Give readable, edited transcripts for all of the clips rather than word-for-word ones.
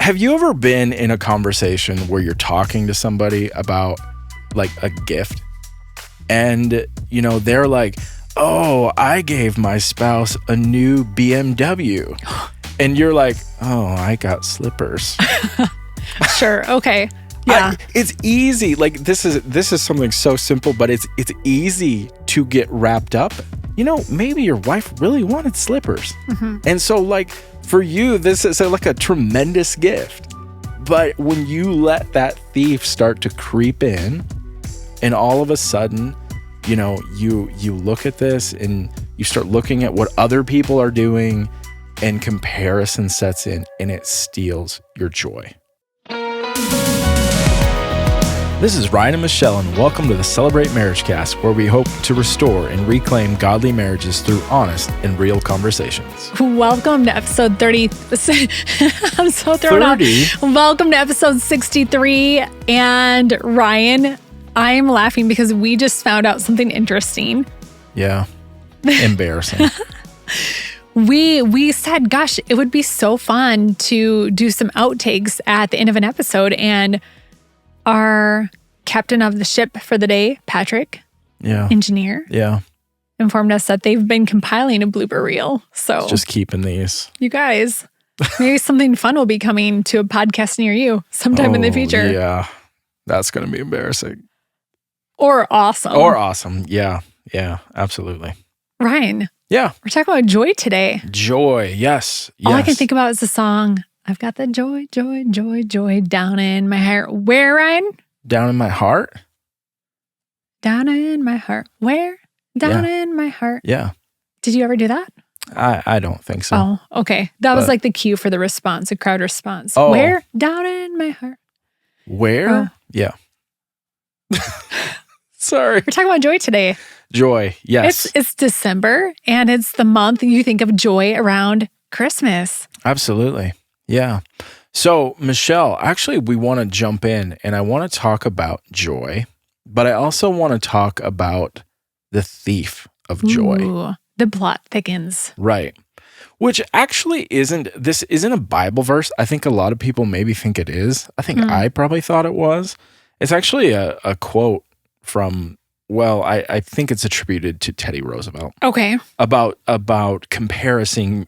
Have you ever been in a conversation where you're talking to somebody about like a gift and, you know, they're like, oh, I gave my spouse a new BMW. And you're like, oh, I got slippers. Sure. Okay. Yeah. It's easy. Like this is something so simple, but it's easy to get wrapped up. You know, maybe your wife really wanted slippers. Mm-hmm. And so like for you, this is like a tremendous gift. But when you let that thief start to creep in and all of a sudden, you know, you look at this and you start looking at what other people are doing and comparison sets in and it steals your joy. This is Ryan and Michelle, and welcome to the Celebrate MarriageCast, where we hope to restore and reclaim godly marriages through honest and real conversations. Welcome to episode 30. I'm so thrown off. Welcome to episode 63. And Ryan, I am laughing because we just found out something interesting. Yeah, embarrassing. We said, gosh, it would be so fun to do some outtakes at the end of an episode, and our captain of the ship for the day, Patrick, engineer, informed us that they've been compiling a blooper reel. So just keeping these. You guys, maybe something fun will be coming to a podcast near you sometime in the future. Yeah, that's going to be embarrassing. Or awesome. Yeah, absolutely. Ryan. Yeah. We're talking about joy today. Joy, yes. All I can think about is the song, I've got the joy, joy, joy, joy down in my heart. Where, Ryan? Down in my heart? Down in my heart. Where? Down in my heart. Yeah. Did you ever do that? I don't think so. Oh, okay. That was like the cue for the response, the crowd response. Oh. Where? Down in my heart. Where? Yeah. Sorry. We're talking about joy today. Joy, yes. It's December, and it's the month you think of joy around Christmas. Absolutely. Yeah. So, Michelle, actually, we want to jump in, and I want to talk about joy, but I also want to talk about the thief of joy. Ooh, the plot thickens. Right. Which actually isn't a Bible verse. I think a lot of people maybe think it is. I think I probably thought it was. It's actually a quote from, well, I think it's attributed to Teddy Roosevelt. Okay. About comparison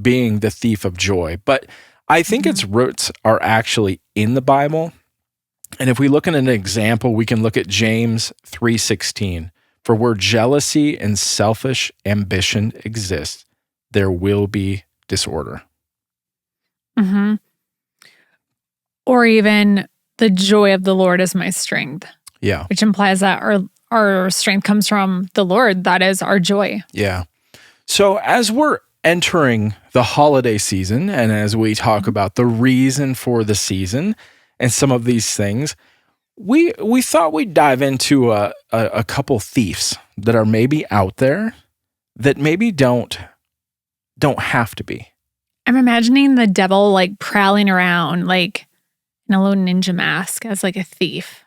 being the thief of joy. But I think its roots are actually in the Bible. And if we look at an example, we can look at James 3:16. For where jealousy and selfish ambition exist, there will be disorder. Mm-hmm. Or even the joy of the Lord is my strength. Yeah. Which implies that our strength comes from the Lord. That is our joy. Yeah. So as we're entering the holiday season, and as we talk about the reason for the season and some of these things, we thought we'd dive into a couple thieves that are maybe out there that maybe don't have to be. I'm imagining the devil like prowling around like in a little ninja mask as like a thief.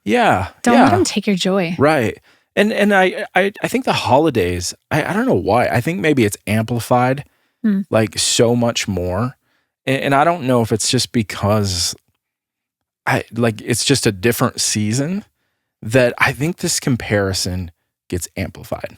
Yeah. Don't let him take your joy. Right. And I think the holidays, I don't know why. I think maybe it's amplified like so much more. And I don't know if it's just because it's just a different season that I think this comparison gets amplified.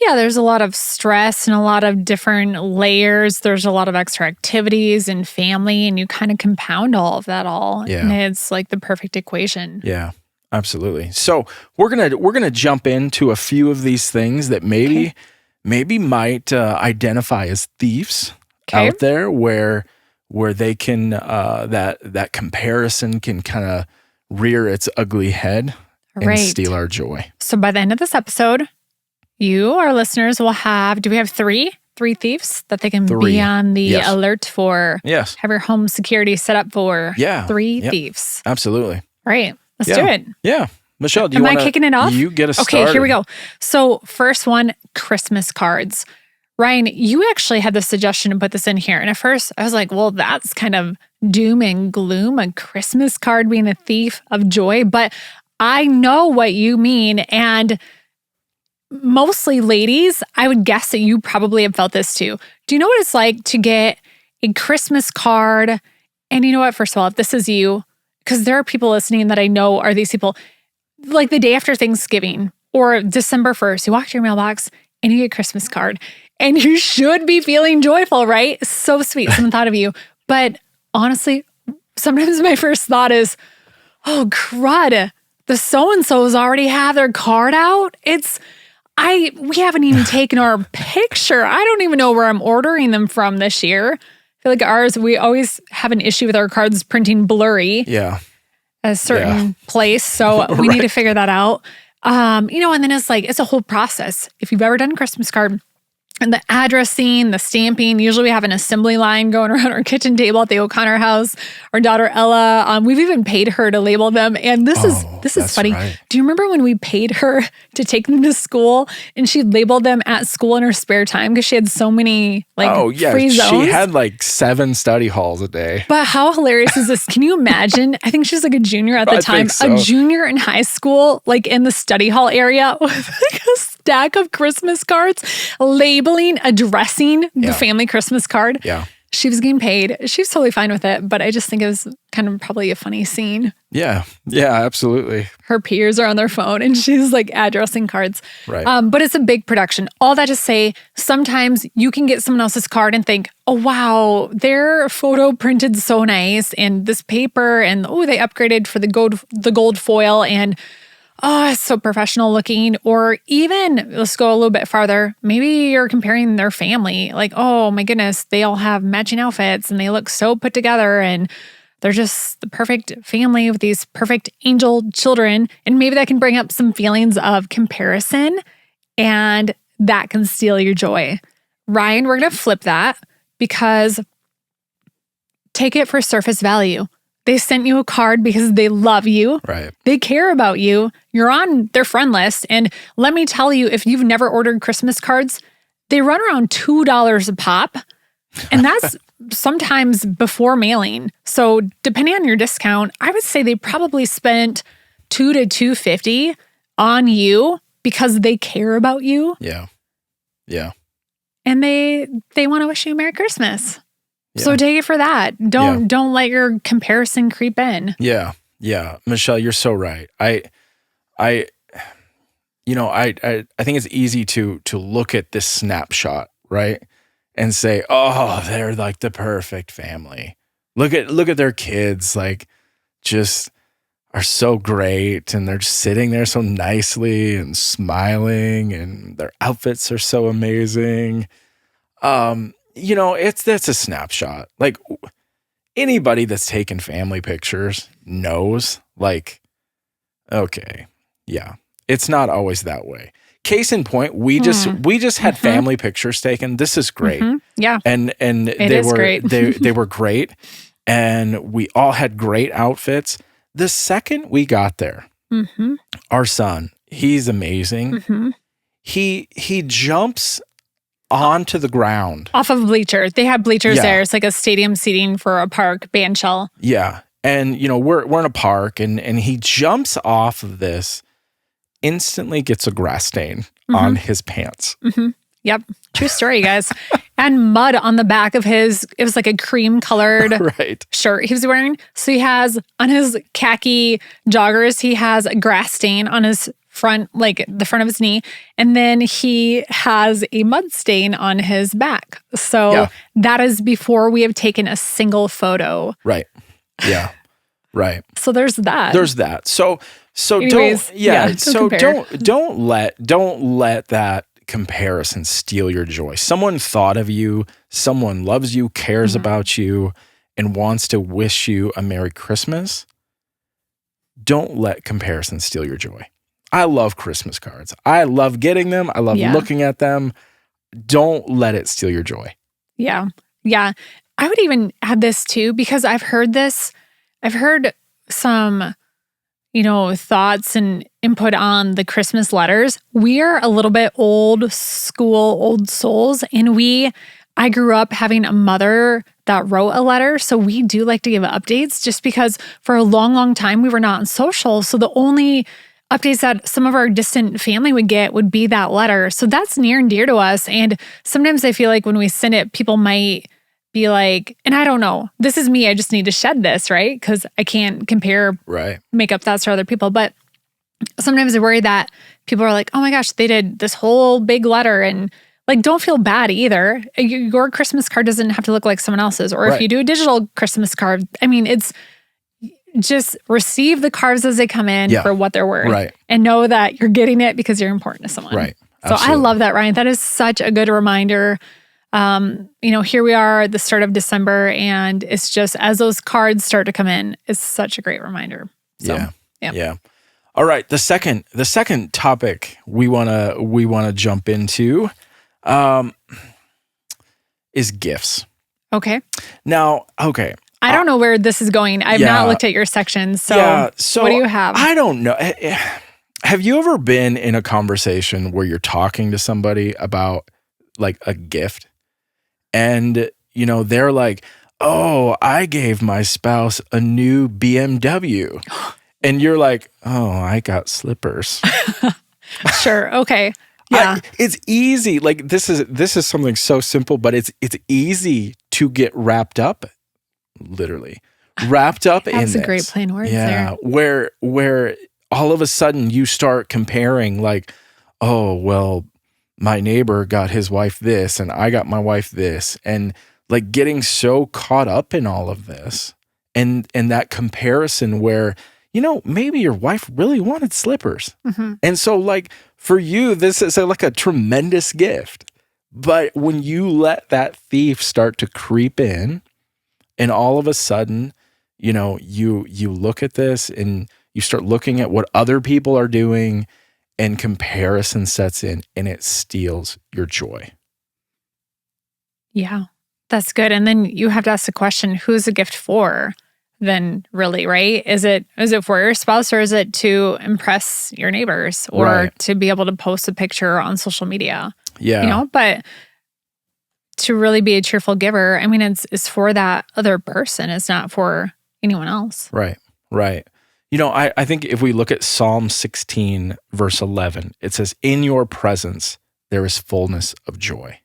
Yeah, there's a lot of stress and a lot of different layers. There's a lot of extra activities and family, and you kind of compound all of that all. Yeah. And it's like the perfect equation. Yeah, absolutely. So we're gonna jump into a few of these things that maybe might identify as thieves out there, where they can that comparison can kind of rear its ugly head and steal our joy. So by the end of this episode, you, our listeners, will have, do we have three thieves that they can be on the alert for? Yes. Have your home security set up for three thieves. Absolutely. Right. Let's do it. Yeah. Michelle, Am I kicking it off? You get us started. Okay, here we go. So first one, Christmas cards. Ryan, you actually had the suggestion to put this in here. And at first I was like, well, that's kind of doom and gloom, a Christmas card being a thief of joy. But I know what you mean. And mostly ladies, I would guess that you probably have felt this too. Do you know what it's like to get a Christmas card. And you know what? First of all, if this is you, because there are people listening that I know are these people, like the day after Thanksgiving or December 1st, you walk to your mailbox and you get a Christmas card and you should be feeling joyful, right? So sweet. Someone thought of you. But honestly, sometimes my first thought is, oh, crud, the so-and-sos already have their card out. We haven't even taken our picture. I don't even know where I'm ordering them from this year. I feel like ours, we always have an issue with our cards printing blurry. Yeah. A certain place. So we need to figure that out. And then it's a whole process. If you've ever done a Christmas card, and the addressing, the stamping, usually we have an assembly line going around our kitchen table at the O'Connor house. Our daughter Ella, we've even paid her to label them. And this is funny. Right. Do you remember when we paid her to take them to school and she labeled them at school in her spare time because she had so many free zones? She had 7 study halls a day. But how hilarious is this? Can you imagine? I think she was a junior at the time. A junior in high school, in the study hall area with a stack of Christmas cards, labeling, addressing the family Christmas card. Yeah. She was getting paid. She was totally fine with it, but I just think it was kind of probably a funny scene. Yeah. Yeah, absolutely. Her peers are on their phone and she's addressing cards. Right. But it's a big production. All that to say, sometimes you can get someone else's card and think, oh, wow, their photo printed so nice and this paper and, they upgraded for the gold foil and it's so professional looking. Or even, let's go a little bit farther, maybe you're comparing their family. Oh my goodness, they all have matching outfits and they look so put together and they're just the perfect family with these perfect angel children. And maybe that can bring up some feelings of comparison and that can steal your joy. Ryan, we're going to flip that because take it for surface value. They sent you a card because they love you. Right. They care about you. You're on their friend list. And let me tell you, if you've never ordered Christmas cards, they run around $2 a pop. And that's sometimes before mailing. So depending on your discount, I would say they probably spent $2 to $2.50 on you because they care about you. Yeah. Yeah. And they want to wish you a Merry Christmas. Yeah. So take it for that. Don't let your comparison creep in. Yeah. Yeah. Michelle, you're so right. I think it's easy to look at this snapshot, right? And say, oh, they're the perfect family. Look at their kids, just are so great. And they're just sitting there so nicely and smiling and their outfits are so amazing. That's a snapshot. Anybody that's taken family pictures knows, okay, yeah, it's not always that way. Case in point, we just had family pictures taken. This is great. Mm-hmm. Yeah. And great. they were great. And we all had great outfits. The second we got there, our son, he's amazing. Mm-hmm. He jumps onto the ground. Off of bleachers. They have bleachers there. It's like a stadium seating for a park, band shell. Yeah. And, we're in a park and he jumps off of this, instantly gets a grass stain on his pants. Mm-hmm. Yep. True story, guys. And mud on the back of it was like a cream colored shirt he was wearing. So he has, on his khaki joggers, he has a grass stain on his front, the front of his knee. And then he has a mud stain on his back. So that is before we have taken a single photo. Right. Yeah. Right. So there's that. So anyways, don't let that comparison steal your joy. Someone thought of you, someone loves you, cares about you, and wants to wish you a Merry Christmas. Don't let comparison steal your joy. I love Christmas cards. I love getting them. I love looking at them. Don't let it steal your joy. Yeah. Yeah. I would even add this too, because I've heard some, thoughts and input on the Christmas letters. We are a little bit old school, old souls. And I grew up having a mother that wrote a letter. So we do like to give updates just because for a long, long time we were not on social. So the only updates that some of our distant family would get would be that letter. So that's near and dear to us. And sometimes I feel like when we send it, people might be like, and I don't know, this is me, I just need to shed this, right? Because I can't compare makeup thoughts to other people. But sometimes I worry that people are like, oh my gosh, they did this whole big letter, and like, don't feel bad either. Your Christmas card doesn't have to look like someone else's. Or if you do a digital Christmas card, I mean, it's just receive the cards as they come in for what they're worth. And know that you're getting it because you're important to someone. Right. So I love that, Ryan. That is such a good reminder. Here we are at the start of December, and it's just as those cards start to come in, it's such a great reminder. So, yeah. All right. The second topic we wanna jump into is gifts. Okay. Now, okay. I don't know where this is going. I've not looked at your section. So what do you have? I don't know. Have you ever been in a conversation where you're talking to somebody about like a gift, and they're like, "Oh, I gave my spouse a new BMW," and you're like, "Oh, I got slippers." Sure. Okay. Yeah. It's easy. Like this is something so simple, but it's easy to get wrapped up, literally wrapped up in this. That's a great plain word there. Where all of a sudden you start comparing, like, oh, well, my neighbor got his wife this and I got my wife this, and like getting so caught up in all of this and that comparison where, maybe your wife really wanted slippers. Mm-hmm. And so like for you, this is like a tremendous gift. But when you let that thief start to creep in, and all of a sudden, you look at this and you start looking at what other people are doing, and comparison sets in and it steals your joy. Yeah, that's good. And then you have to ask the question, who's the gift for then, really, right? Is it for your spouse, or is it to impress your neighbors, or to be able to post a picture on social media? Yeah. But to really be a cheerful giver, I mean, it's for that other person. It's not for anyone else. Right. I think if we look at Psalm 16, verse 11, it says, "In your presence, there is fullness of joy."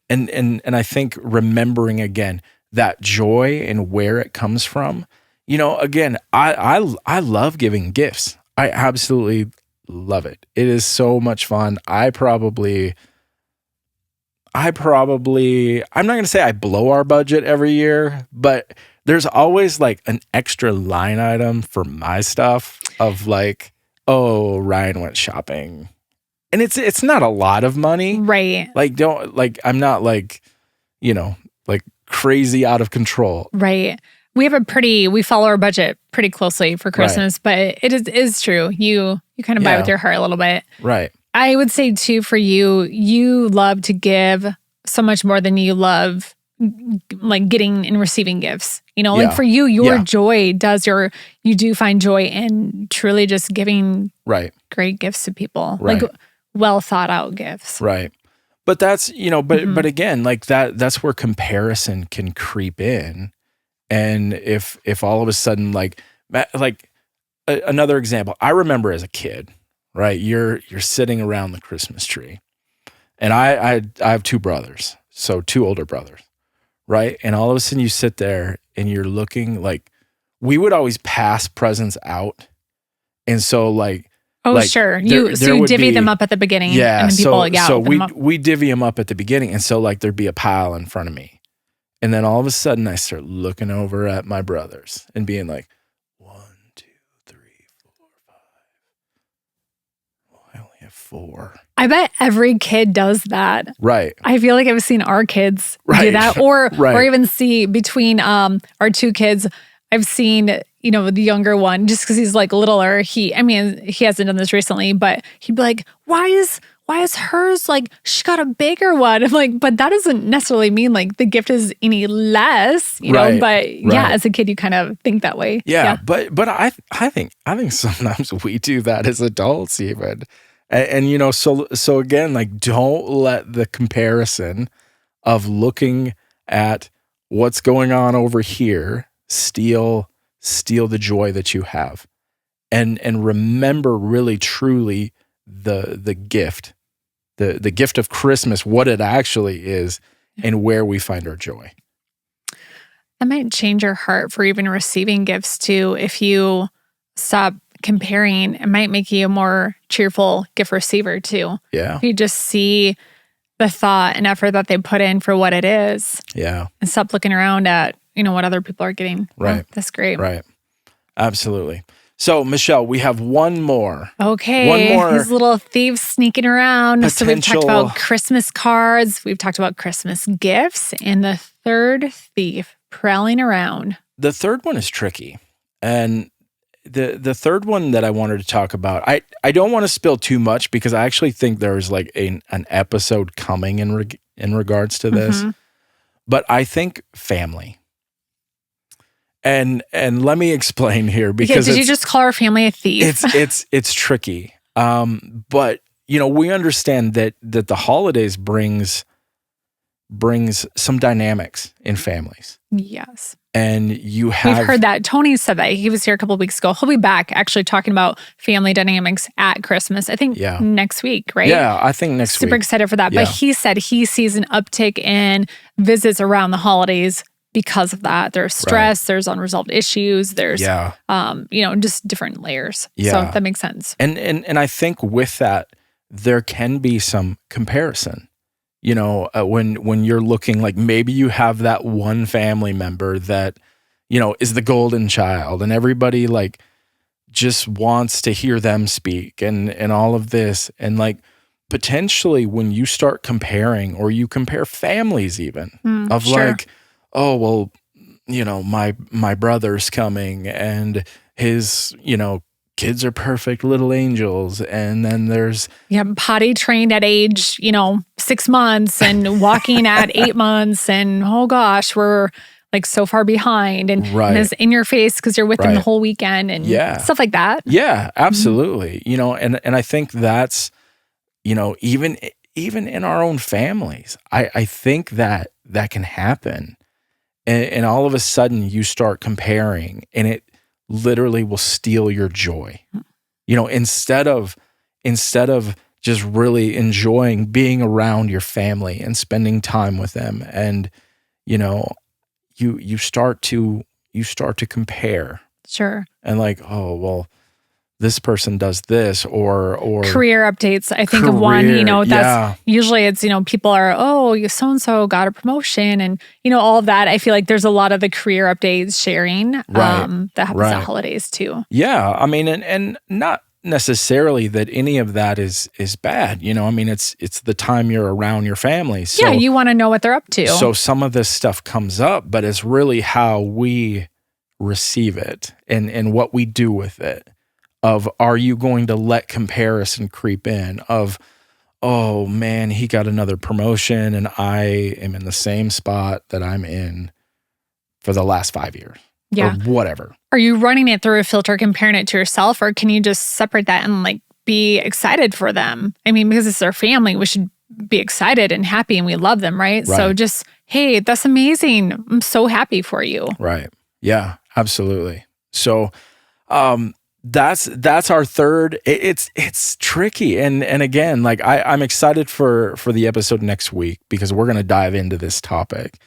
And I think remembering again that joy and where it comes from, again, I love giving gifts. I absolutely love it. It is so much fun. I'm not going to say I blow our budget every year, but there's always like an extra line item for my stuff of like, oh, Ryan went shopping. And it's not a lot of money. Right. I'm not like, like crazy out of control. Right. We follow our budget pretty closely for Christmas, but it is true. You kind of buy with your heart a little bit. Right. I would say too, for you love to give so much more than you love like getting and receiving gifts. Like for you, your joy you do find joy in truly just giving great gifts to people. Like well thought out gifts. Right. But that's, but again, like that's where comparison can creep in. And if all of a sudden, like another example, I remember as a kid, right? You're sitting around the Christmas tree, and I have two brothers, so two older brothers, right? And all of a sudden you sit there and you're looking, like we would always pass presents out, and so like. Oh, like, sure. You divvy them up at the beginning. Yeah. And then people, so we divvy them up at the beginning. And so like there'd be a pile in front of me. And then all of a sudden I start looking over at my brothers and being like, 1, 2, 3, 4, 5. Well, I only have 4. I bet every kid does that. Right. I feel like I've seen our kids do that. Or even see between our two kids, I've seen, the younger one, just because he's like littler, he hasn't done this recently, but he'd be like, why is hers like, she got a bigger one? I'm like, but that doesn't necessarily mean like the gift is any less, know, but yeah, as a kid, you kind of think that way. Yeah. But I think sometimes we do that as adults even. And so again, like don't let the comparison of looking at what's going on over here steal the joy that you have, and remember really truly the gift, the gift of Christmas, what it actually is and where we find our joy. That might change your heart for even receiving gifts too. If you stop comparing, it might make you a more cheerful gift receiver too. Yeah. If you just see the thought and effort that they put in for what it is. Yeah. And stop looking around at, what other people are getting. Right. Oh, that's great. Right. Absolutely. So, Michelle, we have one more. Okay. One more. These little thieves sneaking around. So we've talked potential- about Christmas cards. We've talked about Christmas gifts. And the third thief prowling around. The third one is tricky. And the third one that I wanted to talk about, I don't want to spill too much because I actually think there's like an episode coming in regards to this. Mm-hmm. But I think family. And let me explain here because did you just call our family a thief? It's tricky. But we understand that the holidays brings some dynamics in families. Yes. And We've heard that. Tony said that. He was here a couple of weeks ago. He'll be back actually talking about family dynamics at Christmas. I think next week, right? Yeah, I think next week. Super excited for that. Yeah. But he said he sees an uptick in visits around the holidays because of that. There's stress, there's unresolved issues, there's just different layers. Yeah. So that makes sense. And I think with that, there can be some comparison. When you're looking, like maybe you have that one family member that, is the golden child and everybody like just wants to hear them speak and all of this. And like potentially when you start comparing or you compare families even like, oh, well, my brother's coming and his, kids are perfect little angels. And then there's... Yeah, potty trained at age, 6 months and walking at 8 months. And oh gosh, we're like so far behind. And it's in your face because you're with them the whole weekend and stuff like that. Yeah, absolutely. And I think that's, even in our own families, I think that can happen. And all of a sudden you start comparing and it literally will steal your joy. Instead of just really enjoying being around your family and spending time with them. And, you start to compare. Sure. And like, oh, well, this person does this or career updates. I think of one, that's usually it's, people are, oh, so-and-so got a promotion and, all of that. I feel like there's a lot of the career updates sharing that happens at holidays too. Yeah. I mean, and not necessarily that any of that is bad. It's the time you're around your family. So, you want to know what they're up to. So some of this stuff comes up, but it's really how we receive it and what we do with it. Of are you going to let comparison creep in of, oh man, he got another promotion and I am in the same spot that I'm in for the last 5 years or whatever. Are you running it through a filter, comparing it to yourself, or can you just separate that and like be excited for them? I mean, because it's their family, we should be excited and happy and we love them, right? So just, hey, that's amazing. I'm so happy for you. Right. Yeah, absolutely. So, that's our third. It's tricky. And again, like I'm excited for the episode next week because we're going to dive into this topic.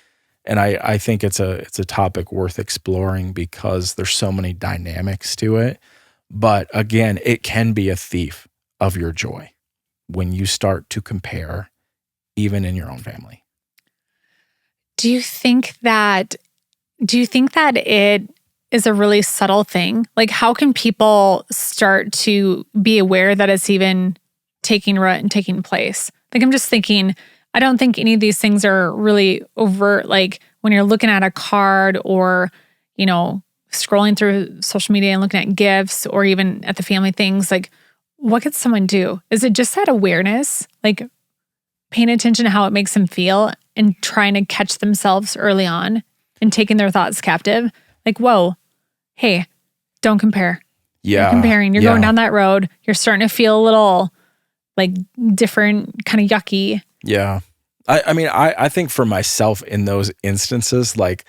And I think it's a topic worth exploring because there's so many dynamics to it. But again, it can be a thief of your joy when you start to compare even in your own family. Do you think that it is a really subtle thing? Like, how can people start to be aware that it's even taking root and taking place? Like, I'm just thinking, I don't think any of these things are really overt. Like, when you're looking at a card or, scrolling through social media and looking at gifts or even at the family things, like, what could someone do? Is it just that awareness? Like, paying attention to how it makes them feel and trying to catch themselves early on and taking their thoughts captive? Like, whoa, hey, don't compare. Yeah. You're comparing. You're going down that road. You're starting to feel a little like different, kind of yucky. Yeah. I mean, I think for myself in those instances, like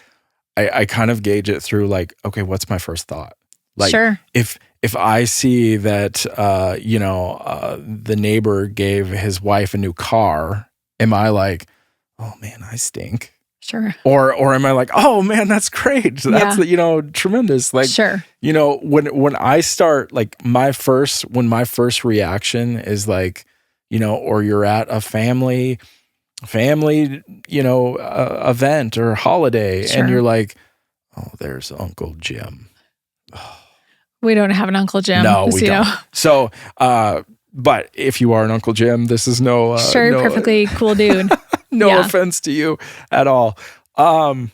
I kind of gauge it through like, okay, what's my first thought? Like sure. If I see that, the neighbor gave his wife a new car, am I like, oh man, I stink. Sure. Or am I like, oh man, that's great. That's tremendous. Like, sure. When I start, like my first reaction is like, or you're at a family, event or holiday, Sure. and you're like, oh, there's Uncle Jim. We don't have an Uncle Jim. No, we don't. So, but if you are an Uncle Jim, this is perfectly cool dude. No offense to you at all. I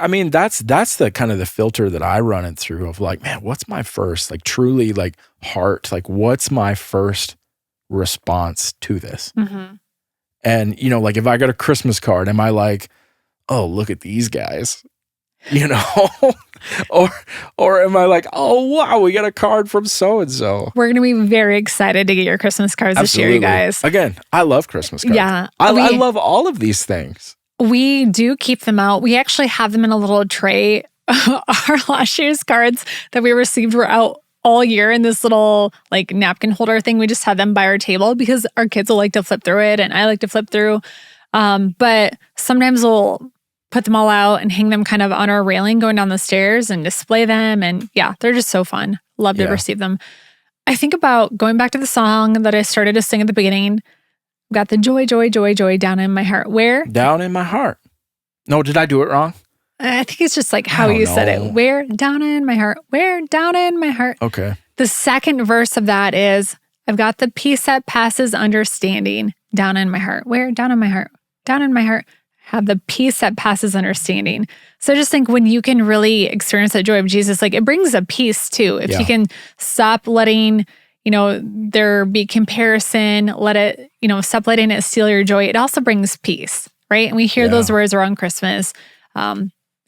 mean, that's the kind of the filter that I run it through of like, man, what's my first, like truly like heart, like what's my first response to this? Mm-hmm. And, like if I got a Christmas card, am I like, oh, look at these guys, or am I like, oh, wow, we got a card from so-and-so. We're going to be very excited to get your Christmas cards this year, you guys. Again, I love Christmas cards. Yeah. I love all of these things. We do keep them out. We actually have them in a little tray. Our last year's cards that we received were out all year in this little like napkin holder thing. We just had them by our table because our kids will like to flip through it and I like to flip through. But sometimes we'll put them all out and hang them kind of on our railing going down the stairs and display them. And yeah, they're just so fun. Love to receive them. I think about going back to the song that I started to sing at the beginning. I've got the joy, joy, joy, joy down in my heart. Where? Down in my heart. No, did I do it wrong? I think it's just like how you said it. Where? Down in my heart. Where? Down in my heart. Okay. The second verse of that is, I've got the peace that passes understanding down in my heart. Where? Down in my heart. Down in my heart. Have the peace that passes understanding. So I just think when you can really experience that joy of Jesus, like it brings a peace too. If you can stop letting, there be comparison, let it, stop letting it steal your joy. It also brings peace, right? And we hear those words around Christmas,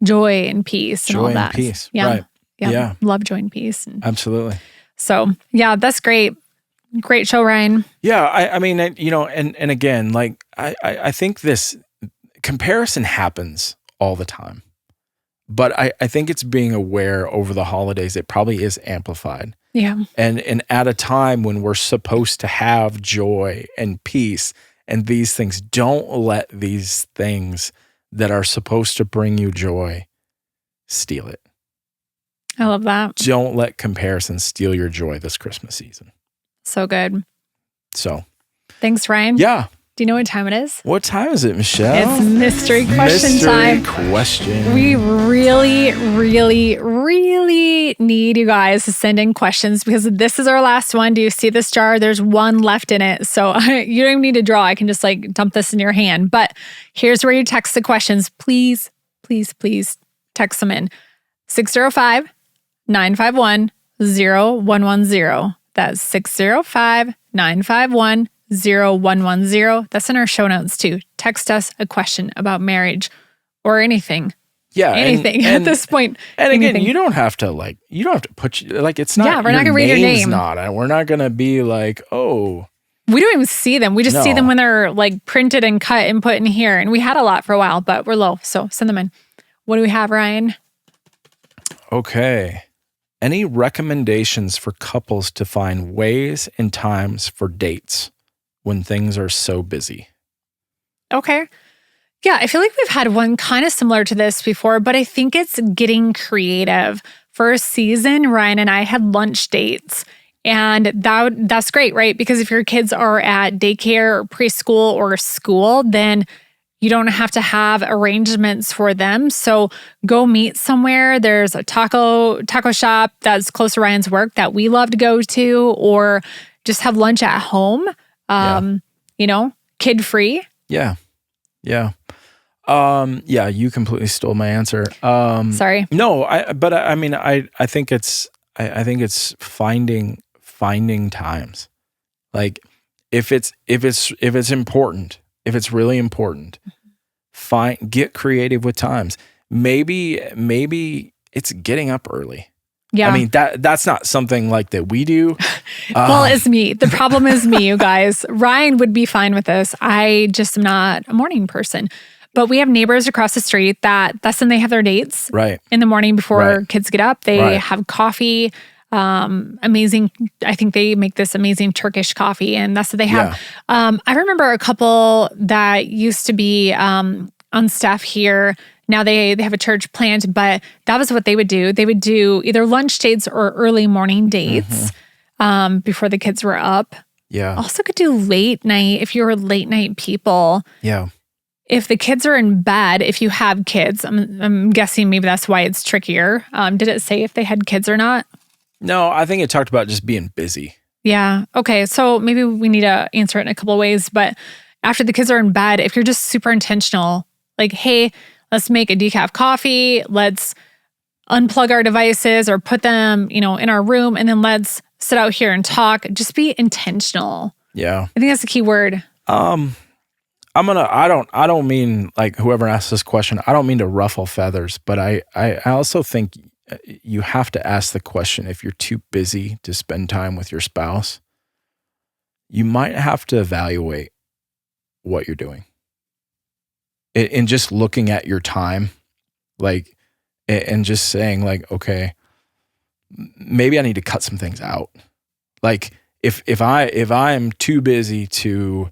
joy and peace and all that. Joy and peace, yeah. right. Yeah. Love, joy, and peace. Absolutely. So yeah, that's great. Great show, Ryan. Yeah. I mean, and again, like I think this comparison happens all the time, but I think it's being aware over the holidays. It probably is amplified. Yeah. And at a time when we're supposed to have joy and peace and these things, don't let these things that are supposed to bring you joy steal it. I love that. Don't let comparison steal your joy this Christmas season. So good. So. Thanks, Ryan. Yeah. Do you know what time it is? What time is it, Michelle? It's mystery question time. Mystery question. We really, really, really need you guys to send in questions because this is our last one. Do you see this jar? There's one left in it. So you don't even need to draw. I can just like dump this in your hand. But here's where you text the questions. Please, please, please text them in. 605-951-0110. That's 605-951-0110. 0110. That's in our show notes too. Text us a question about marriage or anything. Yeah. Anything at this point. And anything. again, you don't have to put, like, it's not, we're not going to read your name. We're not going to be like, oh. We don't even see them. We just see them when they're like printed and cut and put in here. And we had a lot for a while, but we're low. So send them in. What do we have, Ryan? Okay. Any recommendations for couples to find ways and times for dates when things are so busy? Okay. Yeah, I feel like we've had one kind of similar to this before, but I think it's getting creative. For a season, Ryan and I had lunch dates, and that's great, right? Because if your kids are at daycare or preschool or school, then you don't have to have arrangements for them. So go meet somewhere. There's a taco shop that's close to Ryan's work that we love to go to, or just have lunch at home. Kid free. Yeah. Yeah, you completely stole my answer. Sorry. No, I think it's finding times. Like if it's important, if it's really important, get creative with times. Maybe it's getting up early. Yeah. I mean, that's not something like that we do. Well, it's me. The problem is me, you guys. Ryan would be fine with this. I just am not a morning person. But we have neighbors across the street that's when they have their dates. Right. In the morning before kids get up. They have coffee. amazing. I think they make this amazing Turkish coffee, and that's what they have. I remember a couple that used to be on staff here. Now they have a church plant, but that was what they would do. They would do either lunch dates or early morning dates before the kids were up. Yeah. Also could do late night if you're late night people. Yeah. If the kids are in bed, if you have kids, I'm guessing maybe that's why it's trickier. Did it say if they had kids or not? No, I think it talked about just being busy. Yeah. Okay. So maybe we need to answer it in a couple of ways. But after the kids are in bed, if you're just super intentional, like, hey, let's make a decaf coffee. Let's unplug our devices or put them, in our room, and then let's sit out here and talk. Just be intentional. Yeah. I think that's the key word. I don't mean, like, whoever asked this question, I don't mean to ruffle feathers, but I also think you have to ask the question, if you're too busy to spend time with your spouse, you might have to evaluate what you're doing. And just looking at your time, like, and just saying, like, okay, maybe I need to cut some things out. Like, if I'm too busy to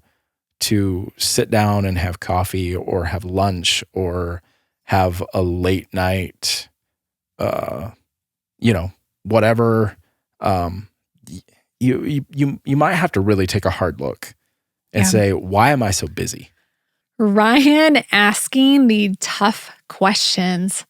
sit down and have coffee or have lunch or have a late night, whatever, you might have to really take a hard look and say, why am I so busy? Ryan asking the tough questions.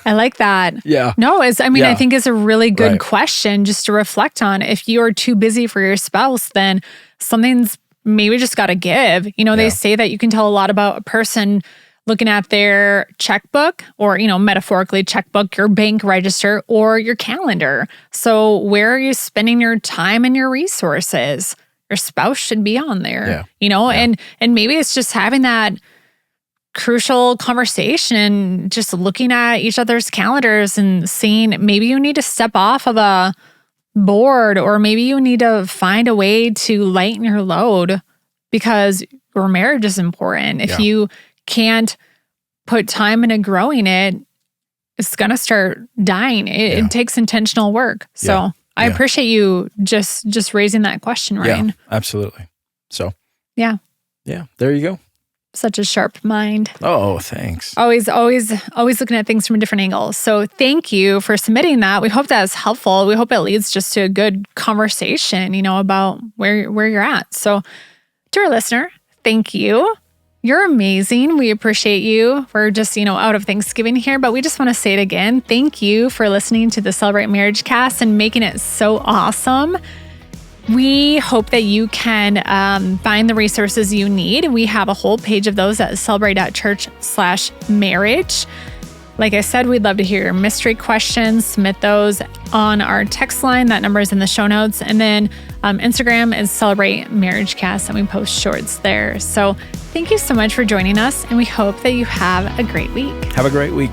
I like that. Yeah. No, I think it's a really good question just to reflect on. If you're too busy for your spouse, then something's maybe just got to give. They say that you can tell a lot about a person looking at their checkbook or, metaphorically checkbook, your bank register or your calendar. So where are you spending your time and your resources? Your spouse should be on there, and maybe it's just having that crucial conversation, just looking at each other's calendars and seeing maybe you need to step off of a board, or maybe you need to find a way to lighten your load because your marriage is important. If you can't put time into growing it, it's going to start dying. It takes intentional work. So I appreciate you just raising that question, Ryan. Yeah, absolutely. So, yeah, there you go. Such a sharp mind. Oh, thanks. Always looking at things from a different angle. So thank you for submitting that. We hope that's helpful. We hope it leads just to a good conversation, about where you're at. So to our listener, thank you. You're amazing. We appreciate you. We're just, out of Thanksgiving here, but we just want to say it again. Thank you for listening to the Celebrate MarriageCast and making it so awesome. We hope that you can find the resources you need. We have a whole page of those at Celebrate.church/marriage. Like I said, we'd love to hear your mystery questions. Submit those on our text line. That number is in the show notes. And then Instagram is Celebrate MarriageCast, and we post shorts there. So thank you so much for joining us, and we hope that you have a great week. Have a great week.